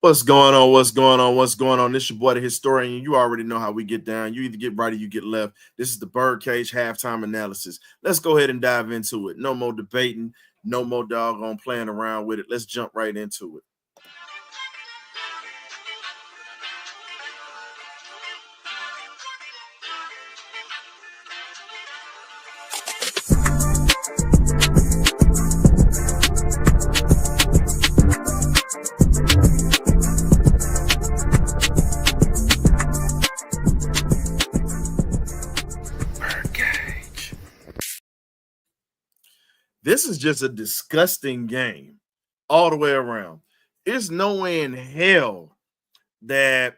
What's going on? What's going on? What's going on? This your boy, the historian. You already know how we get down. You either get right or you get left. This is the Birdcage halftime analysis. Let's go ahead and dive into it. No more debating, no more doggone playing around with it. Let's jump right into it. Birdcage. This is just a disgusting game all the way around. It's no way in hell that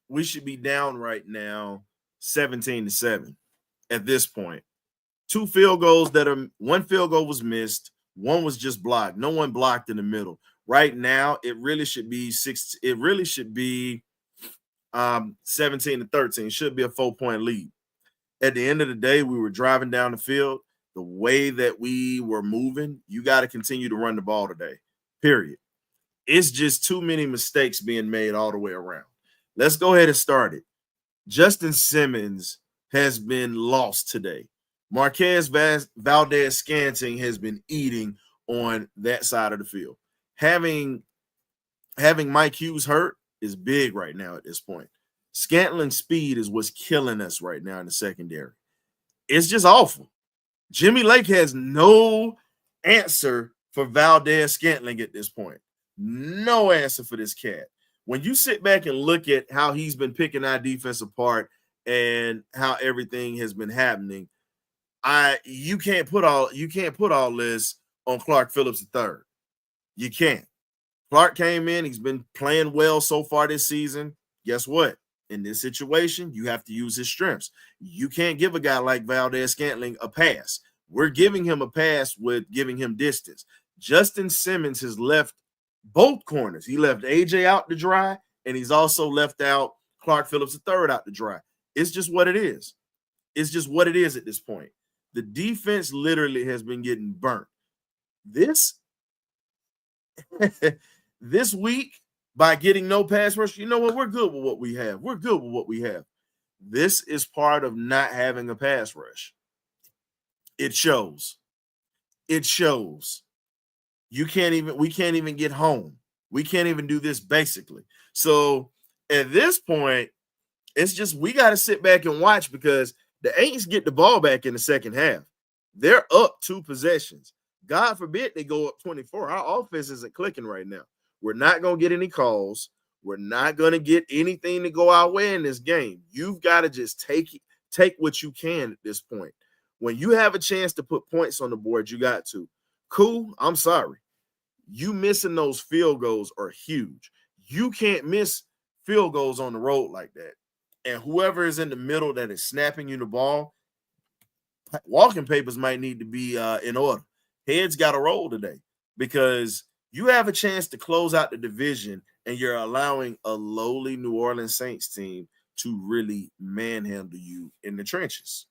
we should be down right now 17-7 at this point. Two field goals that are one field goal was missed, one was just blocked. No one blocked in the middle. Right now, it really should be 17-13. It should be a 4-point lead. At the end of the day, we were driving down the field. The way that we were moving, you got to continue to run the ball today. Period. It's just too many mistakes being made all the way around. Let's go ahead and start it. Justin Simmons has been lost today. Marquez Valdez Scanting has been eating on that side of the field. Having Mike Hughes hurt is big right now at this point. Scantling's speed is what's killing us right now in the secondary. It's just awful. Jimmy Lake has no answer for Valdez Scantling at this point. No answer for this cat. When you sit back and look at how he's been picking our defense apart and how everything has been happening, you can't put all this on Clark Phillips III. You can't. Clark came in, he's been playing well so far this season. Guess what? In this situation, you have to use his strengths. You can't give a guy like Valdez Scantling a pass. We're giving him a pass with giving him distance. Justin Simmons has left both corners. He left AJ out to dry, and he's also left out Clark Phillips III out to dry. It's just what it is. It's just what it is at this point. The defense literally has been getting burnt. This week, by getting no pass rush, you know what? We're good with what we have. We're good with what we have. This is part of not having a pass rush. It shows. It shows. We can't even get home. We can't even do this basically. So at this point, it's just we got to sit back and watch because the Aints get the ball back in the second half. They're up 2 possessions. God forbid they go up 24. Our offense isn't clicking right now. We're not going to get any calls. We're not going to get anything to go our way in this game. You've got to just take what you can at this point. When you have a chance to put points on the board, you got to. Cool, I'm sorry. You missing those field goals are huge. You can't miss field goals on the road like that. And whoever is in the middle that is snapping you the ball, walking papers might need to be in order. Heads got to roll today because you have a chance to close out the division and you're allowing a lowly New Orleans Saints team to really manhandle you in the trenches.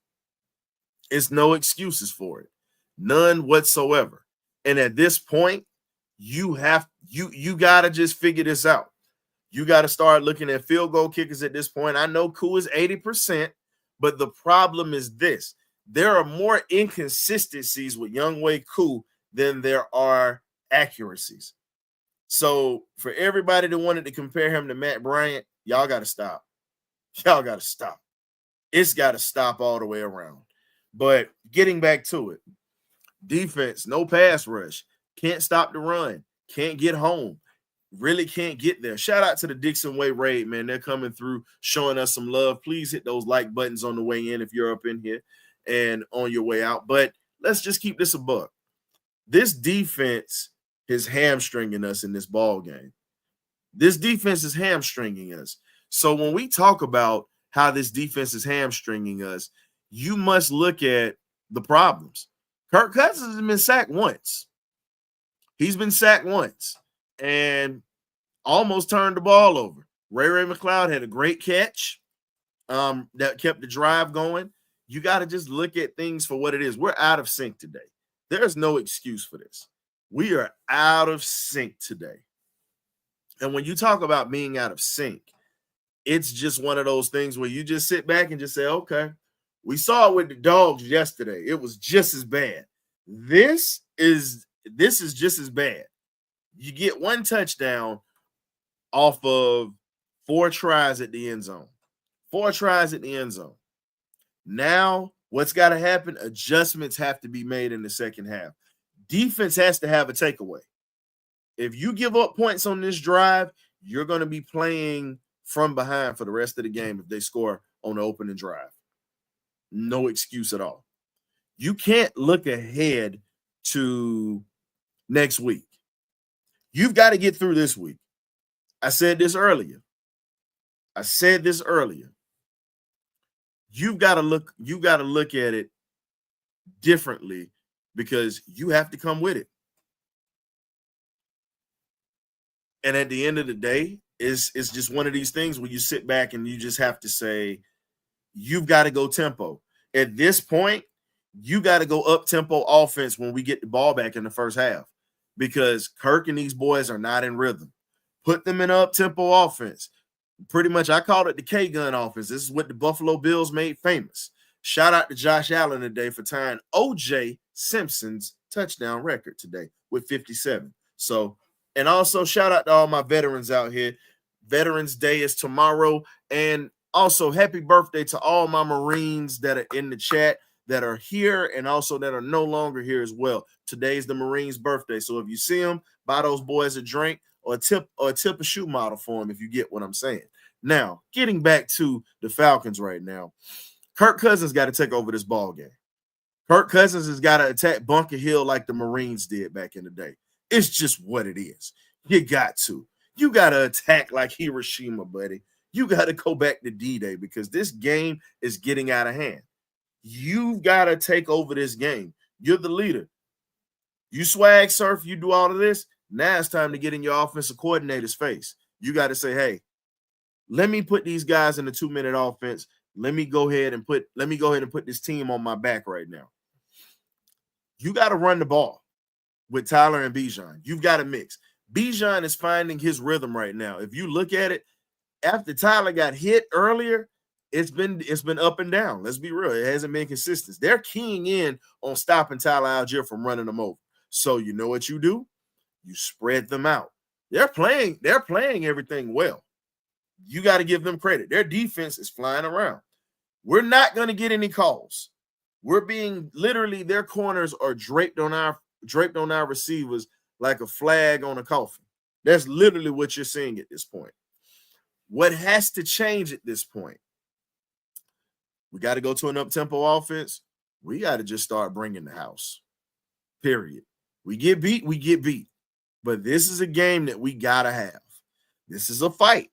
It's no excuses for it. None whatsoever. And at this point, you got to just figure this out. You got to start looking at field goal kickers at this point. I know Koo is 80%, but the problem is this. There are more inconsistencies with Younghoe Koo than there are accuracies. So for everybody that wanted to compare him to Matt Bryant, y'all got to stop. Y'all got to stop. It's got to stop all the way around. But getting back to it, defense, no pass rush, can't stop the run, can't get home, really can't get there. Shout out to the Dixon Way Raid, man. They're coming through, showing us some love. Please hit those like buttons on the way in if you're up in here and on your way out. But let's just keep this a buck. This defense is hamstringing us in this ball game. This defense is hamstringing us. So when we talk about how this defense is hamstringing us, you must look at the problems. Kirk Cousins has been sacked once. He's been sacked once and almost turned the ball over. Ray McLeod had a great catch that kept the drive going. You got to just look at things for what it is. We're out of sync today. There's no excuse for this. We are out of sync today. And when you talk about being out of sync, it's just one of those things where you just sit back and just say, okay, we saw it with the Dogs yesterday. It was just as bad. This is just as bad. You get one touchdown off of 4 tries at the end zone. 4 tries at the end zone. Now, what's got to happen? Adjustments have to be made in the second half. Defense has to have a takeaway. If you give up points on this drive, you're going to be playing from behind for the rest of the game if they score on the opening drive. No excuse at all. You can't look ahead to next week. You've got to get through this week. I said this earlier. You've got to look at it differently because you have to come with it. And at the end of the day, it's just one of these things where you sit back and you just have to say, you've got to go tempo. At this point, you got to go up-tempo offense when we get the ball back in the first half because Kirk and these boys are not in rhythm. Put them in up-tempo offense. Pretty much, I call it the K-gun offense. This is what the Buffalo Bills made famous. Shout out to Josh Allen today for tying O.J. Simpson's touchdown record today with 57. So, and also shout out to all my veterans out here. Veterans Day is tomorrow. And also happy birthday to all my Marines that are in the chat that are here and also that are no longer here as well. Today's the Marines' birthday. So if you see them, buy those boys a drink or a tip a shoe model for them if you get what I'm saying. Now, getting back to the Falcons right now, Kirk Cousins got to take over this ball game. Kirk Cousins has got to attack Bunker Hill like the Marines did back in the day. It's just what it is. You got to. You got to attack like Hiroshima, buddy. You got to go back to D-Day because this game is getting out of hand. You've got to take over this game. You're the leader. You swag surf, you do all of this. Now it's time to get in your offensive coordinator's face. You got to say, hey, let me put these guys in the 2-minute offense. Let me go ahead and put this team on my back right now. You got to run the ball with Tyler and Bijan. You've got to mix. Bijan is finding his rhythm right now. If you look at it, after Tyler got hit earlier, it's been up and down. Let's be real. It hasn't been consistent. They're keying in on stopping Tyler Algier from running them over. So you know what you do? You spread them out. They're playing everything well. You got to give them credit. Their defense is flying around. We're not going to get any calls. We're being literally, their corners are draped on our receivers like a flag on a coffin. That's literally what you're seeing at this point. What has to change at this point? We got to go to an up-tempo offense. We got to just start bringing the house. Period. We get beat. But this is a game that we got to have. This is a fight.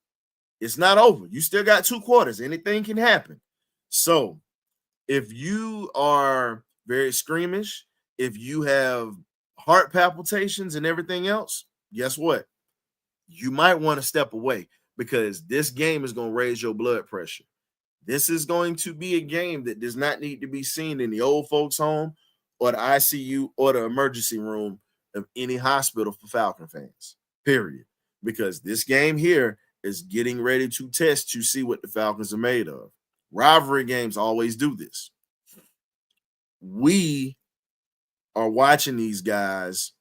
It's not over. You still got 2 quarters. Anything can happen. So if you are very squeamish, if you have heart palpitations and everything else, guess what? You might want to step away because this game is going to raise your blood pressure. This is going to be a game that does not need to be seen in the old folks' home or the ICU or the emergency room of any hospital for Falcon fans, period. Because this game here is getting ready to test to see what the Falcons are made of. Rivalry games always do this. We are watching these guys,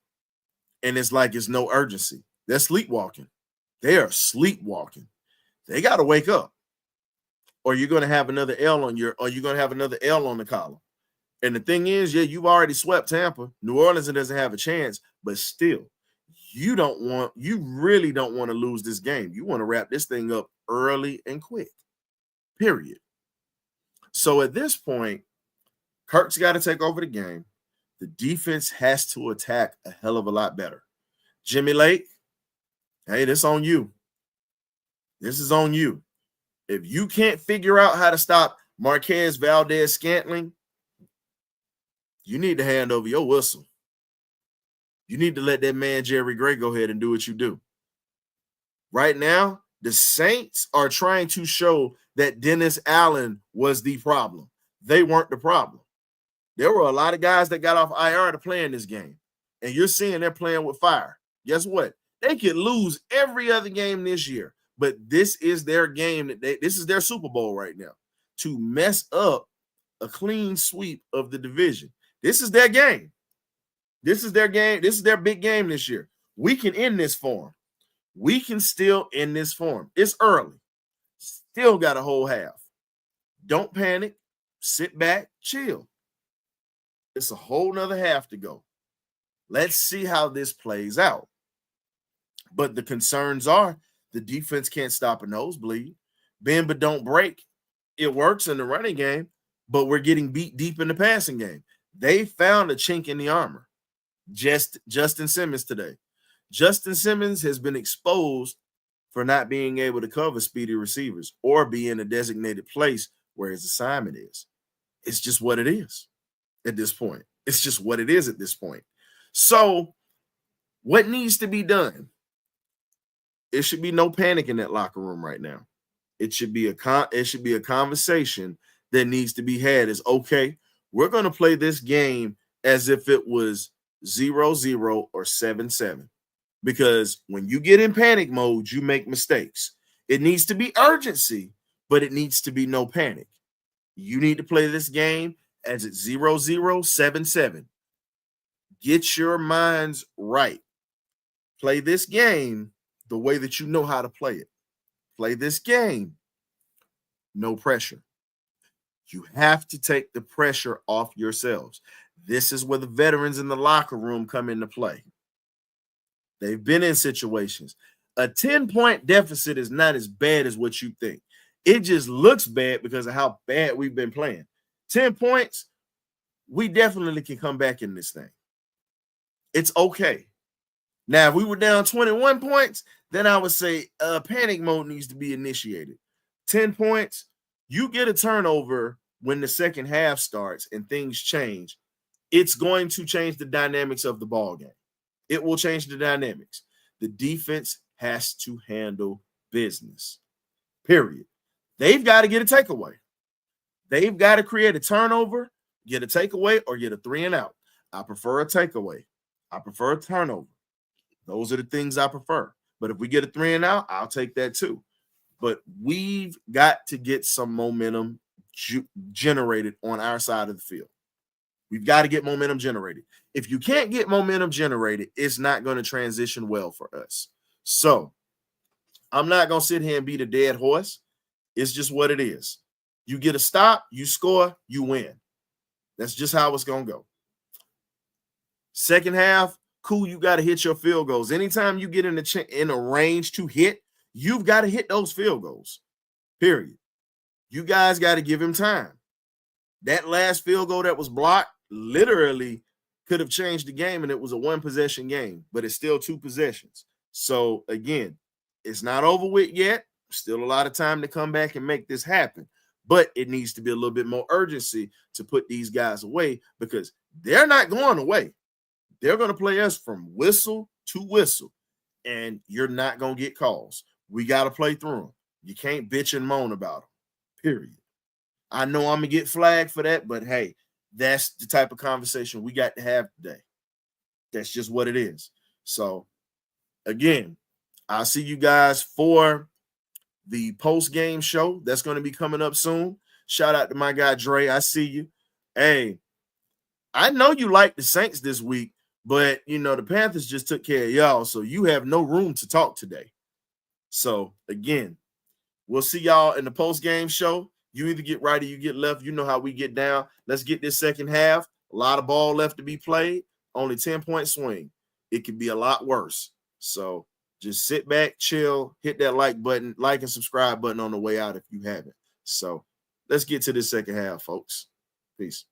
and it's like it's no urgency. They're sleepwalking. They are sleepwalking. They got to wake up, or you're going to have another L on the column. And the thing is, yeah, you've already swept Tampa. New Orleans doesn't have a chance, but still, you really don't want to lose this game. You want to wrap this thing up early and quick. Period. So at this point, Kirk's got to take over the game. The defense has to attack a hell of a lot better. Jimmy Lake, hey, this on you. This is on you. If you can't figure out how to stop Marquez Valdez-Scantling, you need to hand over your whistle. You need to let that man Jerry Gray go ahead and do what you do. Right now, the Saints are trying to show that Dennis Allen was the problem. They weren't the problem. There were a lot of guys that got off IR to play in this game, and you're seeing they're playing with fire. Guess what? They could lose every other game this year, but this is their game. This is their Super Bowl right now to mess up a clean sweep of the division. This is their game. This is their game. This is their big game this year. We can end this for them. We can still end this for them. It's early. Still got a whole half. Don't panic. Sit back. Chill. It's a whole nother half to go. Let's see how this plays out. But the concerns are the defense can't stop a nosebleed. Bend but don't break. It works in the running game, but we're getting beat deep in the passing game. They found a chink in the armor. Justin Simmons today. Justin Simmons has been exposed for not being able to cover speedy receivers or be in a designated place where his assignment is. It's just what it is at this point. It's just what it is at this point. So what needs to be done? It should be no panic in that locker room right now. It should be a conversation that needs to be had. Is okay, we're going to play this game as if it was 0-0 or 7-7. Because when you get in panic mode, you make mistakes. It needs to be urgency, but it needs to be no panic. You need to play this game as it's 0-0, 7-7. Get your minds right. Play this game the way that you know how to play it. Play this game, no pressure. You have to take the pressure off yourselves. This is where the veterans in the locker room come into play. They've been in situations. A 10-point deficit is not as bad as what you think. It just looks bad because of how bad we've been playing. 10 points, we definitely can come back in this thing. It's okay. Now, if we were down 21 points, then I would say panic mode needs to be initiated. 10 points, you get a turnover when the second half starts and things change. It's going to change the dynamics of the ball game. It will change the dynamics. The defense has to handle business, period. They've got to get a takeaway. They've got to create a turnover, get a takeaway, or get a 3-and-out. I prefer a takeaway. I prefer a turnover. Those are the things I prefer. But if we get a 3-and-out, I'll take that too. But we've got to get some momentum generated on our side of the field. We've got to get momentum generated. If you can't get momentum generated, it's not going to transition well for us. So I'm not going to sit here and beat a dead horse. It's just what it is. You get a stop, you score, you win. That's just how it's going to go. Second half, cool, you got to hit your field goals. Anytime you get in a range to hit, you've got to hit those field goals, period. You guys got to give him time. That last field goal that was blocked literally could have changed the game, and it was a one-possession game, but it's still 2 possessions. So, again, it's not over with yet. Still a lot of time to come back and make this happen, but it needs to be a little bit more urgency to put these guys away because they're not going away. They're going to play us from whistle to whistle, and you're not going to get calls. We got to play through them. You can't bitch and moan about them, period. I know I'm going to get flagged for that, but hey, that's the type of conversation we got to have today. That's just what it is. So, again, I'll see you guys for the post-game show that's going to be coming up soon. Shout out to my guy, Dre. I see you. Hey, I know you like the Saints this week, but, the Panthers just took care of y'all, so you have no room to talk today. So, again, we'll see y'all in the post-game show. You either get right or you get left. You know how we get down. Let's get this second half. A lot of ball left to be played. Only 10-point swing. It could be a lot worse. So just sit back, chill, hit that like and subscribe button on the way out if you haven't. So let's get to this second half, folks. Peace.